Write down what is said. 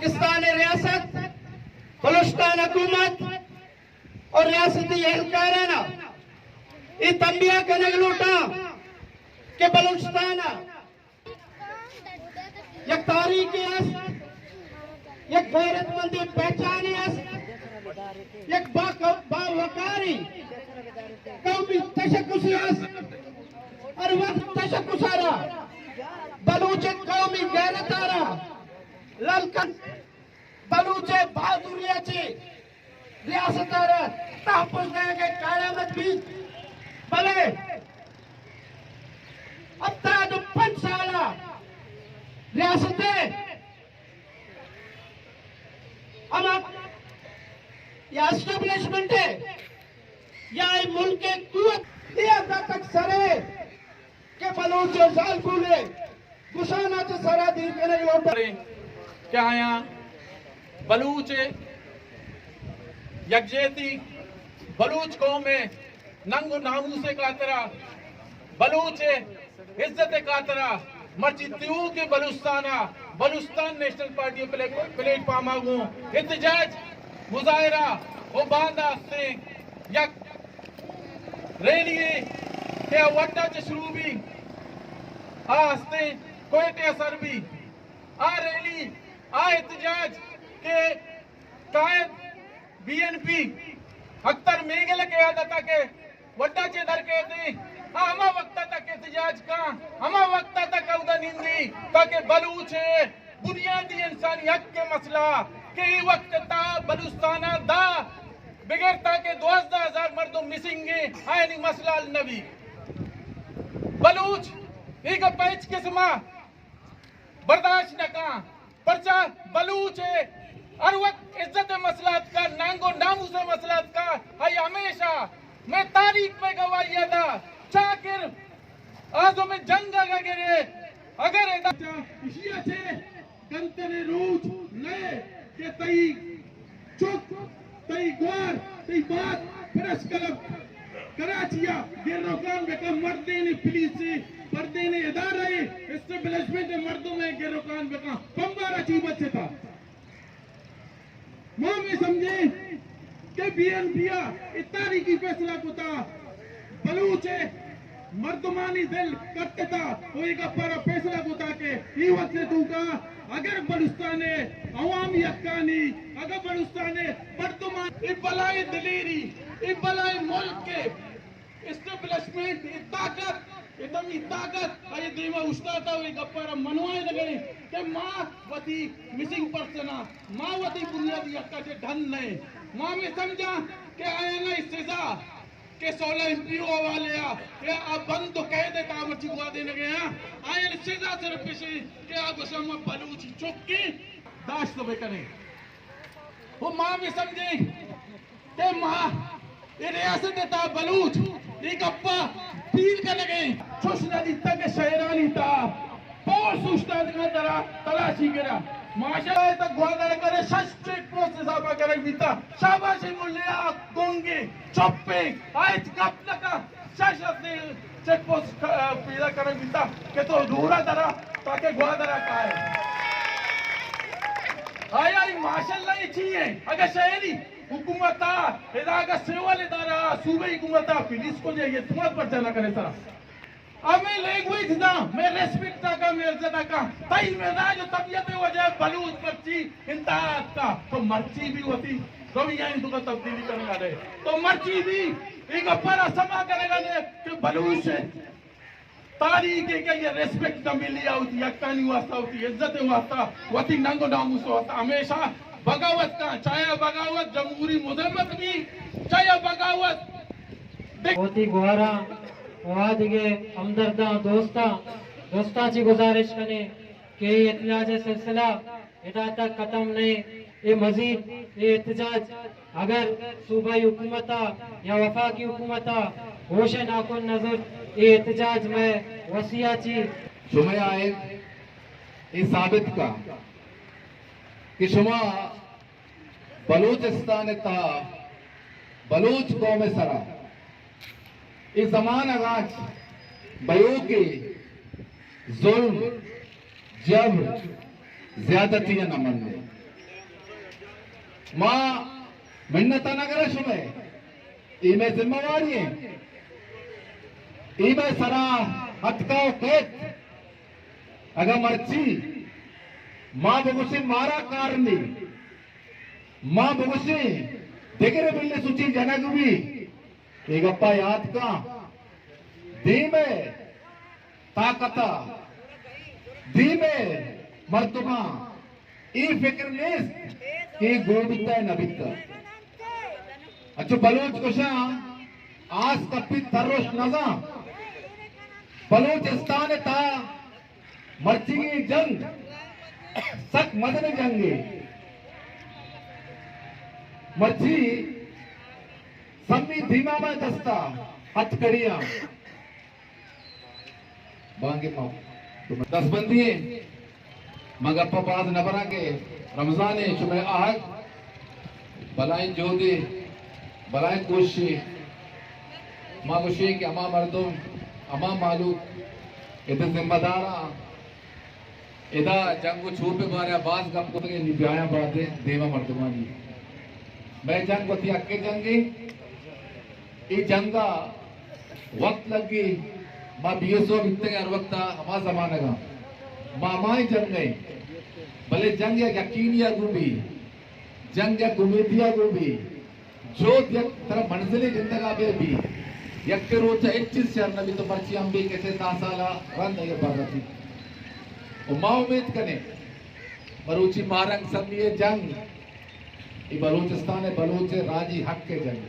पाकिस्तान रियासत, बलूचिस्तान हुकूमत और रियासती एहलकाराना ये तंबिया कनगलूटा के बलूचिस्तान एक तारीखी एक गैरतमंदी पहचानी एक बावकारी कौमी तशक्कुसी और वक्त तशक्कुसारा बलूच कौमी गैरतारा ललकन बलूचे बहादुरियाची रियासतारा तहफ़्फ़ुज़ के क़यामत भी भले अब तक 5 साल रियासतें हम या एस्टेब्लिशमेंट है या मुल्क के कुवत ये तक सरे के बलूच जाल कूले गुशाना से सरा दी करने लौट क्या यहाँ बलूच यकजहती बलूच कौम में नंगो नामूसे कातरा बलूच इज्जत कातरा मर्जी त्यू के बलूचिस्तान नेशनल पार्टी प्लेटफॉर्म आगू एहतजाज मुजाहिरा ओ बांदा से यक रैली के वट्टा से शुरू भी आस्ते कोयटे असर भी आ रैली आ एहतजाज के कायद बीएनपी अख्तर मेगल के आदता के वड्डा चे दर के थे हमा वक्त तक एहतजाज का हमा वक्त तक उदा निंदी ताकि बलूच बुनियादी इंसानी हक के मसला के वक्त ता बलूचिस्तान दा बगैर ताकि 12,000 मर्दों मिसिंग आयनी मसला नबी बलूच एक पैच किस्मा बर्दाश्त न का परचा बलूच हर वक्त इज्जत मसलात का नांगो नामू से मसलात का है हमेशा मैं तारीख में गवाही था चाकिर आजो में जंग गिरे अगर इशिया छे गंतने रूज नए के तई चुप तई ग्वार तई बात फ्रेश कलब कराचिया गिरोकान बेकम मर्दे ने पुलिस से पर्दे ने इदारे एस्टेब्लिशमेंट मर्दों में गिरोकान बेकम पंबारा चीबत से था मां में समझे के बीएनपिया तारीखी फैसला कुता बलूचे मर्दमानी दिल करते था कोई का पर फैसला कुता के ये वक्त से तू का अगर बलूचिस्तान अवामी हक्कानी अगर बलूचिस्तान मर्दमान इबलाई दिलेरी इबलाई मुल्क के एस्टेब्लिशमेंट ताकत इतनी ताकत अये दीमा उस्ताता हुई गप्पर मनवाए लगे के माँ वती मिसिंग पर्सना माँ वती बुनियादी हक्का से ढन नहीं माँ में समझा के आएगा इस सजा के 16 एमपीओ वाले या अब बंद तो कह देता मर्ची गुआ देने गए हैं आए सजा सिर्फ पेशे के आप शर्मा बलूची चुक्की दाश्त तो बेकने वो माँ में समझे के माँ ये रियासत देता बलूच एक अप्पा फील कर लगे सुशना दिता के शहरानी था पोस्ट उस्ताद का तरह तलाशी करा माशाल्लाह तक ग्वादर करे सस्टेट प्रोसेस आपा करे बीता शाबाशी मुल्लिया गोंगे चप्पे आज कब तक शासक ने चेक पोस्ट पीला करे बीता के तो दूरा तरह ताकि ग्वादर का है आया माशाल्लाह ये चाहिए अगर शहरी हुकूमत इदारा सेवा इदारा सूबे हुकूमत पुलिस को जाइए तुम्हारे पर जाना करे सर हमें लैंग्वेज ना मैं रेस्पेक्ट का मैं इज्जत का तई में ना जो तबीयत में वजह बलूच मर्ची इंतहाज का तो मर्ची भी होती कभी यहाँ इनको तब्दीली करने वाले तो मर्ची भी एक पर समा करेगा ने कि बलूच तारीख के ये रेस्पेक्ट का मिली होती यक्कानी वास्ता होती इज्जत वास्ता वती नंगो नामूस वास्ता हमेशा बगावत का चाहे बगावत जमहूरी मुजम्मत भी चाहे बगावत होती गुहारा वादिगे हमदर्दा दोस्ताची गुजारिश कने के इत्लाज सिलसिला इदा तक खत्म नहीं ये मजीद ये एहतजाज अगर सूबाई हुकूमत या वफाकी हुकूमत होश नाकुन नजर ये एहतजाज में वसियाची शुमा आए ये साबित का कि शुमा बलूचिस्तान था बलूच कौम सरा इस जमान आगाज बयो के जुल्म जब ज्यादती न मन मां मिन्नत नगर शुमे इमे जिम्मेवारी है इमे सरा हत्काओ केत अगर मर्ची मां बगुसी मारा कारणी मां बगुसी दिगरे बिल्ले सुची जनक भी एक अप्पा याद का धीमे ताकता धीमे मर्तुमा ई फिक्र नेस की गोबिता नबिता अच्छो बलूच कुशा आज कपी तरोश नजा बलूचिस्तान था मर्ची की जंग सक मदन जंगे मर्ची सम्मी धीमा में दस्ता हथकड़ियां बांगे पाओ तो 10 बंदी है मगर पास न बना के रमजान है शुमे आहद बलाइन जोदे बलाइन कोशिश माँ कोशिश के अमा मर्दुम अमा मालूक इधर जिम्मेदारा इधर जंग छूपे मारे बाज गप को के निभाया बातें देवा मर्दुमानी मैं जंग को थी अक्के जंगी ये जंगा वक्त लगी माँ बीएसओ बिकते हर वक्त हमारा जमाने का मामाई जंग गए भले जंग या यकीनिया गुबी जंग या गुमेदिया गुबी जो तरह मंजिले जिंदगा में भी यक्के रोचा एक चीज से नबी तो मर्ची हम भी कैसे तासाला रन नहीं पाता थी वो माँ उम्मीद करें बलूची मारंग सब ये जंग ये बलूचिस्तान है बलूच राजी हक के जंग